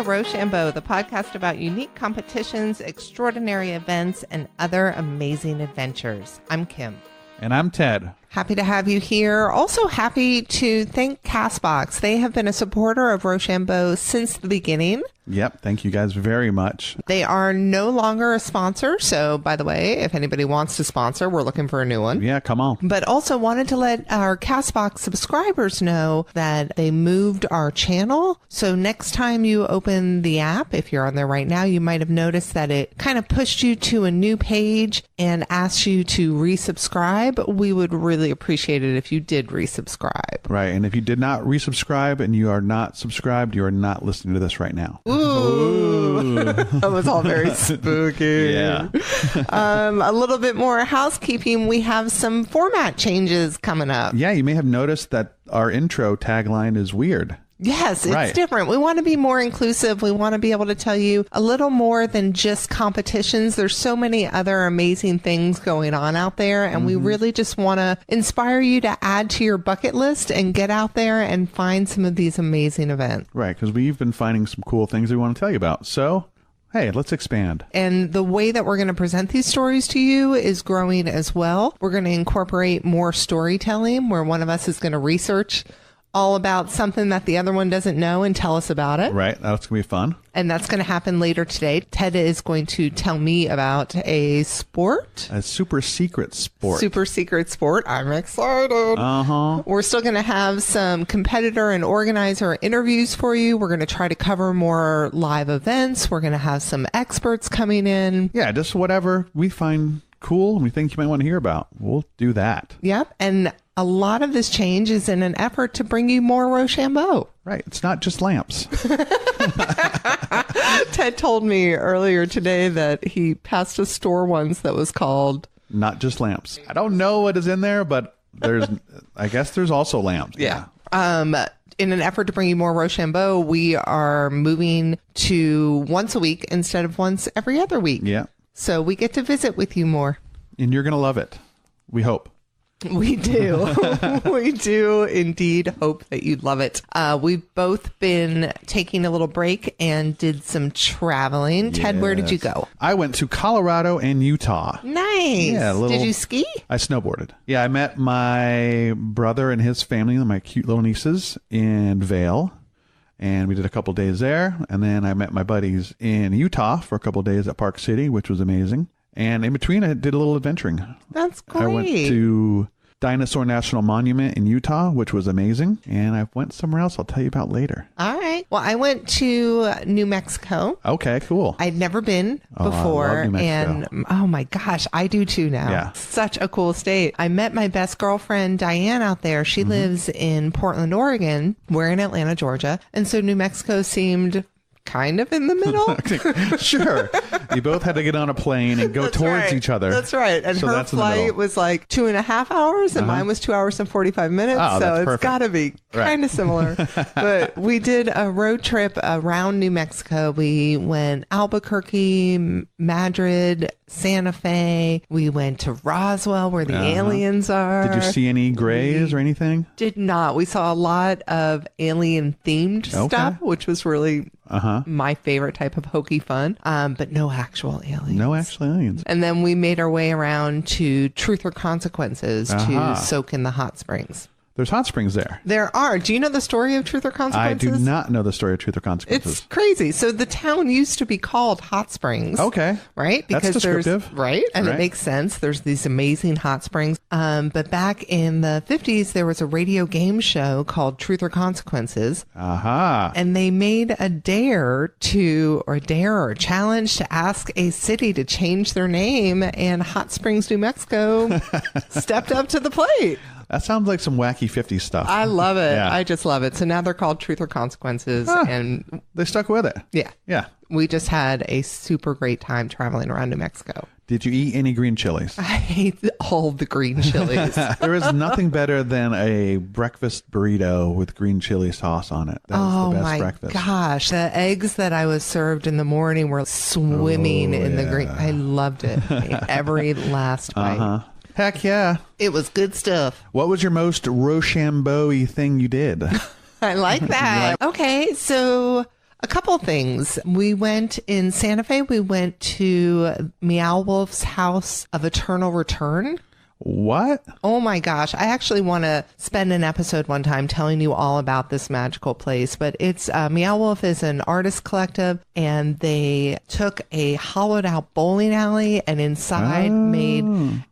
Rochambeau, the podcast about unique competitions, extraordinary events, and other amazing adventures. I'm Kim. And I'm Ted. Happy to have you here. Also happy to thank CastBox. They have been a supporter of Rochambeau since the beginning. Yep. Thank you guys very much. They are no longer a sponsor. So, by the way, if anybody wants to sponsor, we're looking for a new one. Yeah, come on. But also wanted to let our CastBox subscribers know that they moved our channel. So next time you open the app, if you're on there right now, you might have noticed that it kind of pushed you to a new page and asked you to resubscribe. We would really appreciate it if you did resubscribe. Right. And if you did not resubscribe and you are not subscribed, you are not listening to this right now. Ooh. That was all very spooky. Yeah. A little bit more housekeeping. We have some format changes coming up. Yeah, you may have noticed that our intro tagline is weird. Yes, it's different. We want to be more inclusive. We want to be able to tell you a little more than just competitions. There's so many other amazing things going on out there, and we really just want to inspire you to add to your bucket list and get out there and find some of these amazing events. Right, because we've been finding some cool things we want to tell you about. So, hey, let's expand. And the way that we're going to present these stories to you is growing as well. We're going to incorporate more storytelling where one of us is going to research all about something that the other one doesn't know and tell us about it. Right. That's going to be fun. And that's going to happen later today. Ted is going to tell me about a sport. A super secret sport. Super secret sport. I'm excited. Uh-huh. We're still going to have some competitor and organizer interviews for you. We're going to try to cover more live events. We're going to have some experts coming in. Yeah, just whatever we find cool and we think you might want to hear about. We'll do that. Yep. And a lot of this change is in an effort to bring you more Rochambeau. Right. It's not just lamps. Ted told me earlier today that he passed a store once that was called Not Just Lamps. I don't know what is in there, but I guess there's also lamps. Yeah. In an effort to bring you more Rochambeau, we are moving to once a week instead of once every other week. Yeah. So we get to visit with you more. And you're going to love it. We hope. We do. We do indeed hope that you'd love it. We've both been taking a little break and did some traveling. Yes. Ted, where did you go? I went to Colorado and Utah. Nice. Yeah, did you ski? I snowboarded. Yeah, I met my brother and his family and my cute little nieces in Vail. And we did a couple days there. And then I met my buddies in Utah for a couple days at Park City, which was amazing. And in between, I did a little adventuring. That's great. I went to Dinosaur National Monument in Utah, which was amazing. And I went somewhere else I'll tell you about later. All right. Well, I went to New Mexico. Okay, cool. I'd never been before. I love New Mexico. And oh my gosh, I do too now. Yeah. Such a cool state. I met my best girlfriend, Diane, out there. She lives in Portland, Oregon. We're in Atlanta, Georgia. And so New Mexico seemed kind of in the middle. Sure. You both had to get on a plane and go towards each other. That's right. And so her flight was like 2.5 hours and mine was 2 hours and 45 minutes. Oh, so it's perfect. got to be kind of similar. But we did a road trip around New Mexico. We went Albuquerque, Madrid, Santa Fe. We went to Roswell where the aliens are. Did you see any grays or anything? Did not. We saw a lot of alien themed stuff, which was really my favorite type of hokey fun, but no actual aliens. No actual aliens. And then we made our way around to Truth or Consequences to soak in the hot springs. There's hot springs there. There are. Do you know the story of Truth or Consequences? I do not know the story of Truth or Consequences. It's crazy. So the town used to be called Hot Springs. Okay. Right? Because that's descriptive. Right? And it makes sense. There's these amazing hot springs. But back in the 50s, there was a radio game show called Truth or Consequences. And they made a dare or challenge to ask a city to change their name. And Hot Springs, New Mexico stepped up to the plate. That sounds like some wacky 50s stuff. I love it. Yeah. I just love it. So now they're called Truth or Consequences. And they stuck with it. Yeah. Yeah. We just had a super great time traveling around New Mexico. Did you eat any green chilies? I hate all the green chilies. There is nothing better than a breakfast burrito with green chili sauce on it. That is the best breakfast. Oh my gosh. The eggs that I was served in the morning were swimming in the green. I loved it. Every last bite. Heck yeah. It was good stuff. What was your most Rochambeau-y thing you did? I like that. Okay, so A couple things. We went in Santa Fe. We went to Meow Wolf's House of Eternal Return. What? Oh my gosh. I actually want to spend an episode one time telling you all about this magical place. But it's Meow Wolf is an artist collective, and they took a hollowed out bowling alley and inside made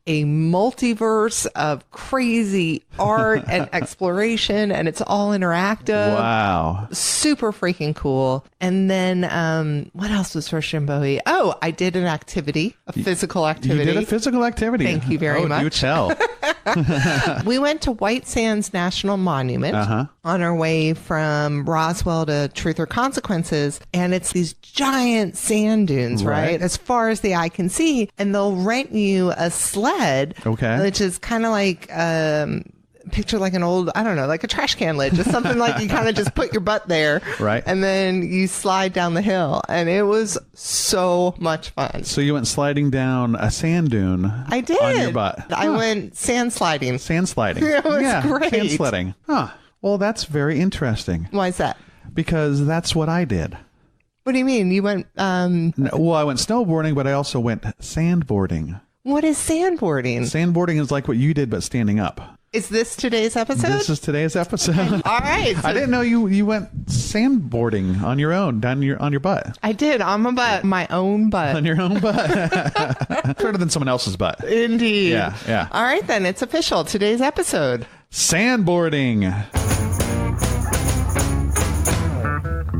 a multiverse of crazy art and exploration, and it's all interactive. Wow. Super freaking cool. And then what else was for Shimboe? Oh, I did an activity, a physical activity. You did a physical activity. Thank you very much. You tell. We went to White Sands National Monument on our way from Roswell to Truth or Consequences. And it's these giant sand dunes, right? As far as the eye can see. And they'll rent you a sled, which is kind of like... picture like an old, I don't know, like a trash can lid, just something like you kind of just put your butt there. Right. And then you slide down the hill. And it was so much fun. So you went sliding down a sand dune. I did. On your butt. I went sand sliding. Sand sliding. It was great. Sand sledding. Huh. Well, that's very interesting. Why is that? Because that's what I did. What do you mean? You went... Well, I went snowboarding, but I also went sandboarding. What is sandboarding? Sandboarding is like what you did, but standing up. Is this today's episode? This is today's episode. All right. So I didn't know you went sandboarding on your own, on your butt. I did, on my butt. My own butt. On your own butt. Better than someone else's butt. Indeed. Yeah. All right, then. It's official. Today's episode. Sandboarding.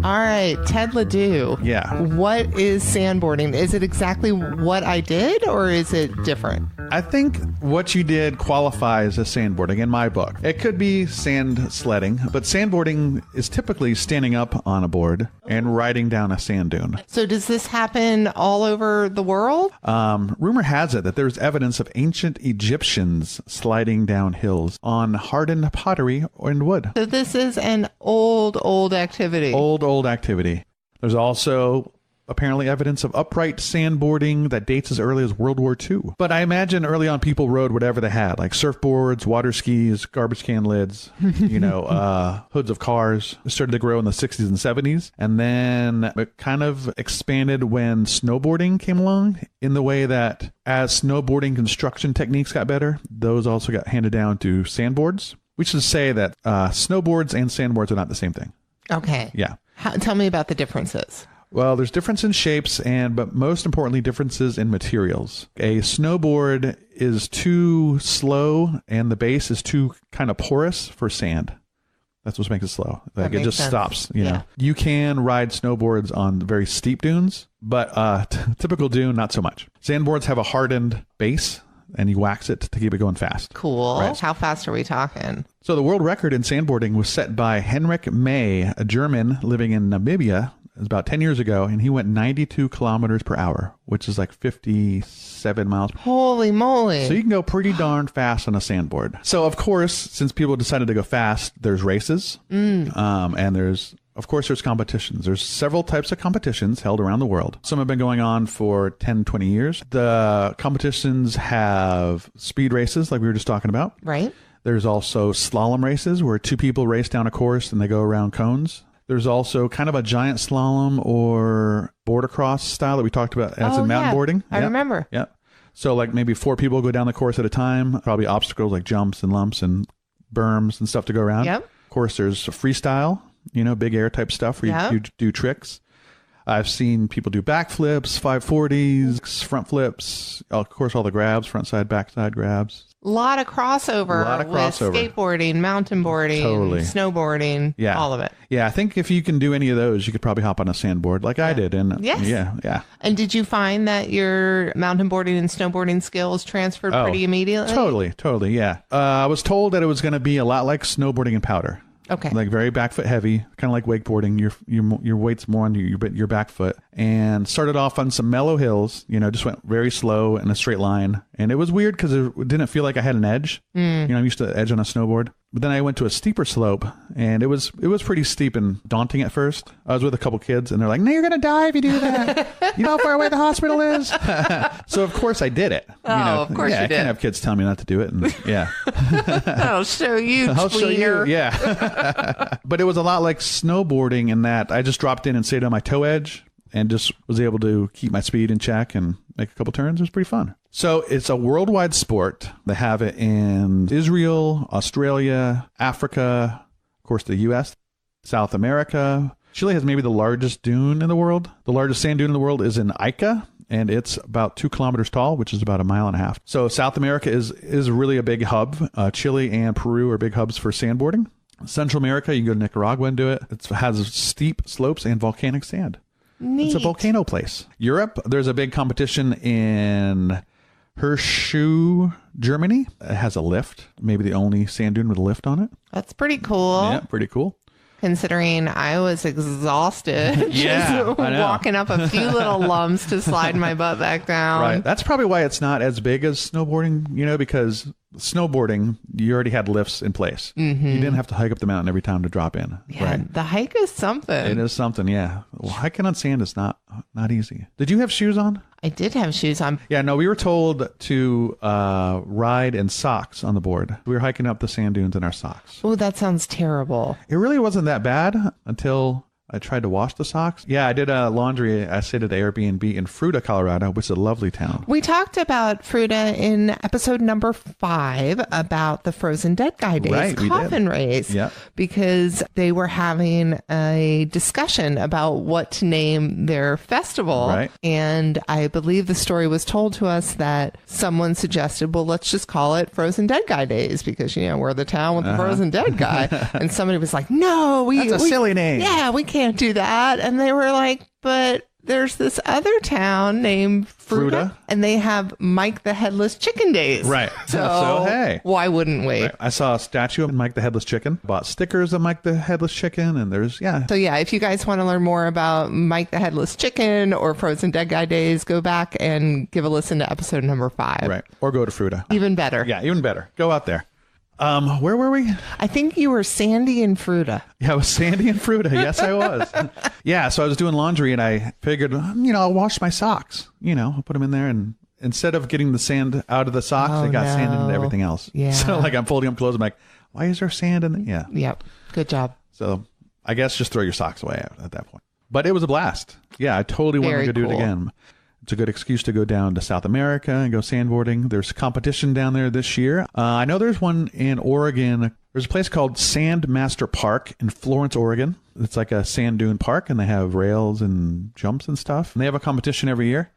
All right, Ted Ledoux. Yeah. What is sandboarding? Is it exactly what I did, or is it different? I think what you did qualifies as sandboarding in my book. It could be sand sledding, but sandboarding is typically standing up on a board and riding down a sand dune. So does this happen all over the world? Rumor has it that there's evidence of ancient Egyptians sliding down hills on hardened pottery and wood. So this is an old activity. Old activity. There's also apparently evidence of upright sandboarding that dates as early as World War II. But I imagine early on people rode whatever they had, like surfboards, water skis, garbage can lids, hoods of cars. It started to grow in the 60s and 70s. And then it kind of expanded when snowboarding came along, in the way that as snowboarding construction techniques got better, those also got handed down to sandboards. We should say that snowboards and sandboards are not the same thing. Okay. Yeah. Tell me about the differences. Well, there's difference in shapes but most importantly, differences in materials. A snowboard is too slow and the base is too kind of porous for sand. That's what makes it slow. Like it just stops, you know. You can ride snowboards on very steep dunes, but typical dune, not so much. Sandboards have a hardened base and you wax it to keep it going fast. Cool. Right. How fast are we talking? So the world record in sandboarding was set by Henrik May, a German living in Namibia. It was about 10 years ago, and he went 92 kilometers per hour, which is like 57 miles. Holy moly. So you can go pretty darn fast on a sandboard. So, of course, since people decided to go fast, there's races. And there's competitions. There's several types of competitions held around the world. Some have been going on for 10, 20 years. The competitions have speed races, like we were just talking about. Right. There's also slalom races where two people race down a course and they go around cones. There's also kind of a giant slalom or border cross style that we talked about as in mountain boarding. I remember. Yeah. So like maybe 4 people go down the course at a time, probably obstacles like jumps and lumps and berms and stuff to go around. Yep. Of course, there's freestyle, big air type stuff where you do tricks. I've seen people do backflips, 540s, front flips, of course, all the grabs, front side, back side grabs. A lot of crossover with skateboarding, mountain boarding, snowboarding, all of it. Yeah, I think if you can do any of those, you could probably hop on a sandboard like I did. And yeah. And did you find that your mountain boarding and snowboarding skills transferred pretty immediately? Totally, yeah. I was told that it was going to be a lot like snowboarding in powder. Okay. Like very back foot heavy, kind of like wakeboarding. Your weight's more on your back foot. And started off on some mellow hills, just went very slow in a straight line. And it was weird because it didn't feel like I had an edge. I'm used to the edge on a snowboard. But then I went to a steeper slope, and it was pretty steep and daunting at first. I was with a couple kids, and they're like, "No, you're gonna die if you do that. You know how far away the hospital is." So of course I did it. Of course you did. I can't have kids tell me not to do it. And yeah, I'll show you. I'll show you. Yeah, but it was a lot like snowboarding in that I just dropped in and stayed on my toe edge, and just was able to keep my speed in check and make a couple turns. It was pretty fun. So it's a worldwide sport. They have it in Israel, Australia, Africa, of course, the U.S., South America. Chile has maybe the largest dune in the world. The largest sand dune in the world is in Ica, and it's about 2 kilometers tall, which is about 1.5 miles. So South America is really a big hub. Chile and Peru are big hubs for sandboarding. Central America, you can go to Nicaragua and do it. It has steep slopes and volcanic sand. Neat. It's a volcano place. Europe, there's a big competition in Hirschu, Germany. It has a lift, maybe the only sand dune with a lift on it. That's pretty cool. Yeah, pretty cool. Considering I was exhausted Yeah, just walking up a few little lumps to slide my butt back down. Right. That's probably why it's not as big as snowboarding, because snowboarding, you already had lifts in place. Mm-hmm. You didn't have to hike up the mountain every time to drop in. Yeah, right. The hike is something. It is something, yeah. Well, hiking on sand is not easy. Did you have shoes on? I did have shoes on. Yeah, no, we were told to ride in socks on the board. We were hiking up the sand dunes in our socks. Oh, that sounds terrible. It really wasn't that bad until I tried to wash the socks. Yeah, I did laundry. I stayed at the Airbnb in Fruita, Colorado, which is a lovely town. We talked about Fruita in episode number 5 about the Frozen Dead Guy Days coffin race. Yeah. Because they were having a discussion about what to name their festival. Right. And I believe the story was told to us that someone suggested, well, let's just call it Frozen Dead Guy Days because, we're the town with the Frozen Dead Guy. And somebody was like, no, that's a silly name. Yeah, we can't do that. And they were like, but there's this other town named Fruita, and they have Mike the Headless Chicken Days. Right. So hey, why wouldn't we? Right. I saw a statue of Mike the Headless Chicken, bought stickers of Mike the Headless Chicken, and there's, So yeah, if you guys want to learn more about Mike the Headless Chicken or Frozen Dead Guy Days, go back and give a listen to episode number 5. Right. Or go to Fruita. Even better. Yeah, even better. Go out there. Where were we? I think you were Sandy and Fruita. Yeah, I was Sandy and Fruita. Yes, I was. Yeah, so I was doing laundry and I figured, I'll wash my socks. I'll put them in there, and instead of getting the sand out of the socks, I got sand into everything else. Yeah. So I'm folding up clothes. I'm like, why is there sand in there? Yeah. Yep. Good job. So I guess just throw your socks away at that point. But it was a blast. Yeah, I totally want to go do it again. It's a good excuse to go down to South America and go sandboarding. There's competition down there this year. I know there's one in Oregon. There's a place called Sandmaster Park in Florence, Oregon. It's like a sand dune park, and they have rails and jumps and stuff. And they have a competition every year.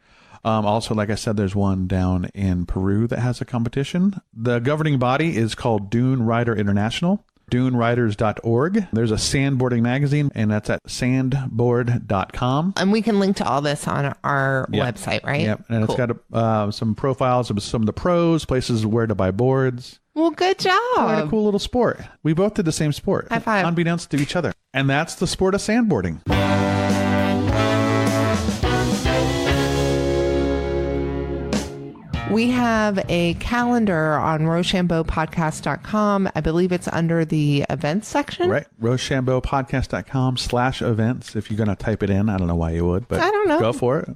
Also, like I said, there's one down in Peru that has a competition. The governing body is called Dune Rider International. DuneRiders.org. There's a sandboarding magazine, and that's at sandboard.com. And we can link to all this on our website, right? Yep. And cool. It's got some profiles of some of the pros, places where to buy boards. Well, good job. Quite a cool little sport. We both did the same sport. High five. Unbeknownst to each other. And that's the sport of sandboarding. We have a calendar on RochambeauPodcast.com. I believe it's under the events section. Right. RochambeauPodcast.com/events. If you're going to type it in, I don't know why you would, but I don't know. Go for it.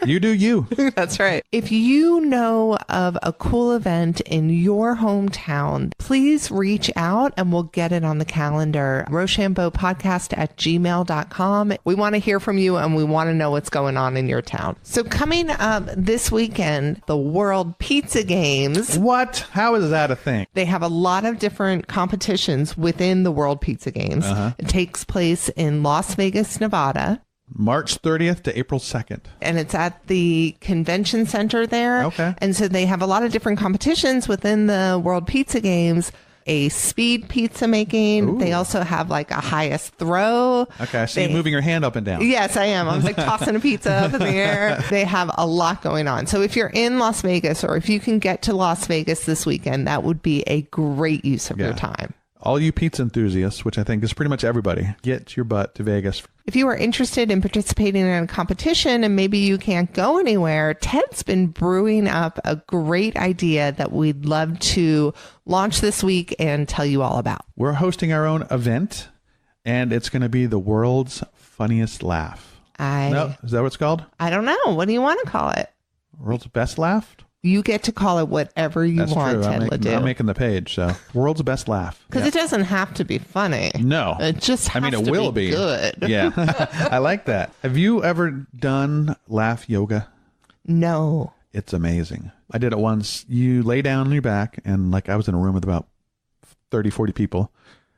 You do you. That's right. If you know of a cool event in your hometown, please reach out and we'll get it on the calendar. RochambeauPodcast@gmail.com. We want to hear from you and we want to know what's going on in your town. So coming up this weekend, the World Pizza Games. What? How is that a thing? They have a lot of different competitions within the World Pizza Games. It takes place in Las Vegas, Nevada. March 30th to April 2nd. And it's at the convention center there. Okay. And so they have a lot of different competitions within the World Pizza Games. A speed pizza making. Ooh. They also have like a highest throw. Okay, I see you moving your hand up and down. Yes, I am. I'm like tossing a pizza up in the air. They have a lot going on. So if you're in Las Vegas, or if you can get to Las Vegas this weekend, that would be a great use of your time. All you pizza enthusiasts, which I think is pretty much everybody, get your butt to Vegas. If you are interested in participating in a competition and maybe you can't go anywhere, Ted's been brewing up a great idea that we'd love to launch this week and tell you all about. We're hosting our own event, and it's going to be the world's funniest laugh. No, is that what it's called? I don't know. What do you want to call it? World's best laugh? You get to call it whatever you want, Ted Ledoux. I'm making the page, so world's best laugh. Because it doesn't have to be funny. No. It just has it will be good. Yeah. I like that. Have you ever done laugh yoga? No. It's amazing. I did it once. You lay down on your back, and like I was in a room with about 30, 40 people,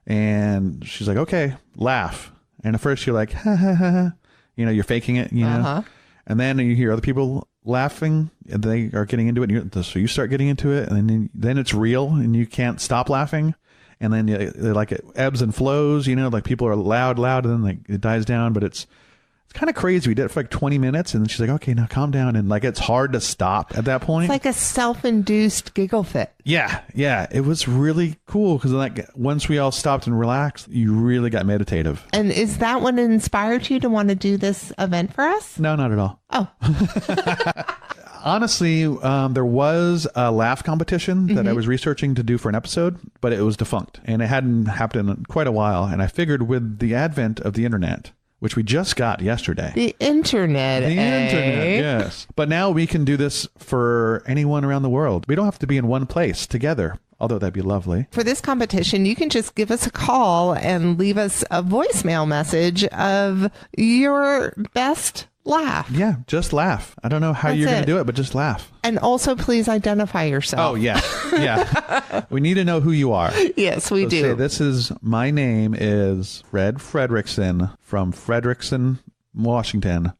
and she's like, okay, laugh. And at first you're like, ha, ha, ha, ha. You're faking it, know. And then you hear other people laughing, and they are getting into it. And so you start getting into it, and then it's real, and you can't stop laughing. And then it ebbs and flows, like people are loud, and then it dies down. But it's kind of crazy. We did it for like 20 minutes, and then she's like, okay, now calm down. And it's hard to stop at that point. It's like a self-induced giggle fit. Yeah. It was really cool because once we all stopped and relaxed, you really got meditative. And is that what inspired you to want to do this event for us? No, not at all. Oh. Honestly, there was a laugh competition that I was researching to do for an episode, but it was defunct. And it hadn't happened in quite a while. And I figured with the advent of the internet, which we just got yesterday. The internet, yes. But now we can do this for anyone around the world. We don't have to be in one place together, although that'd be lovely. For this competition, you can just give us a call and leave us a voicemail message of your best laugh. Yeah, just laugh. I don't know how you're going to do it, but just laugh. And also, please identify yourself. Oh, yeah. Yeah. We need to know who you are. Yes, we do. Say, my name is Fred Fredrickson from Frederickson, Washington,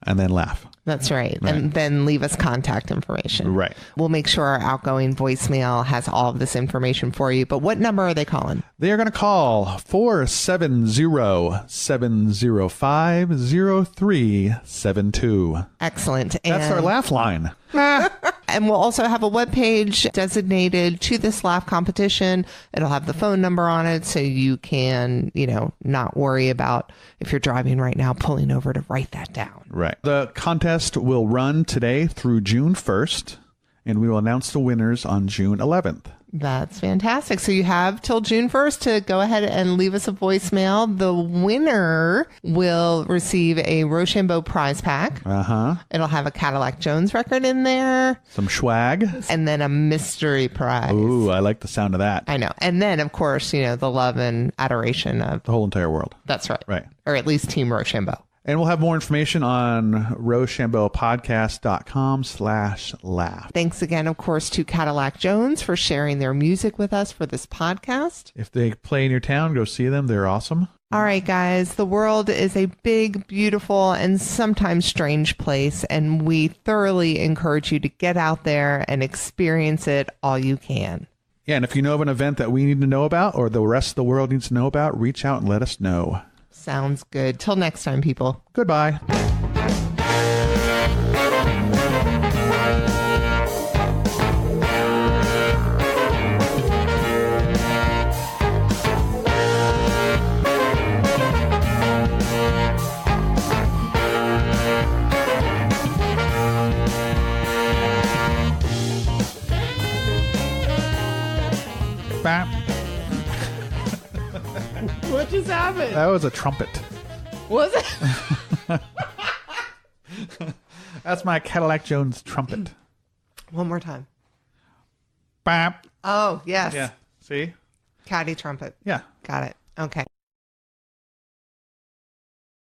and then laugh. That's right. And then leave us contact information. Right. We'll make sure our outgoing voicemail has all of this information for you. But what number are they calling? They are going to call 470-705-0372. Excellent. That's our laugh line. And we'll also have a webpage designated to this laugh competition. It'll have the phone number on it so you can, not worry about, if you're driving right now, pulling over to write that down. Right. The contest will run today through June 1st, and we will announce the winners on June 11th. That's fantastic. So you have till June 1st to go ahead and leave us a voicemail. The winner will receive a Rochambeau prize pack. It'll have a Cadillac Jones record in there. Some swag. And then a mystery prize. Ooh, I like the sound of that. I know. And then, of course, the love and adoration of the whole entire world. That's right. Right. Or at least Team Rochambeau. And we'll have more information on RochambeauPodcast.com/laugh. Thanks again, of course, to Cadillac Jones for sharing their music with us for this podcast. If they play in your town, go see them. They're awesome. All right, guys. The world is a big, beautiful, and sometimes strange place, and we thoroughly encourage you to get out there and experience it all you can. Yeah, and if you know of an event that we need to know about or the rest of the world needs to know about, reach out and let us know. Sounds good. Till next time, people. Goodbye. What just happened? That was a trumpet. Was it? That's my Cadillac Jones trumpet. One more time. Bap. Oh, yes. Yeah. See? Caddy trumpet. Yeah. Got it. Okay.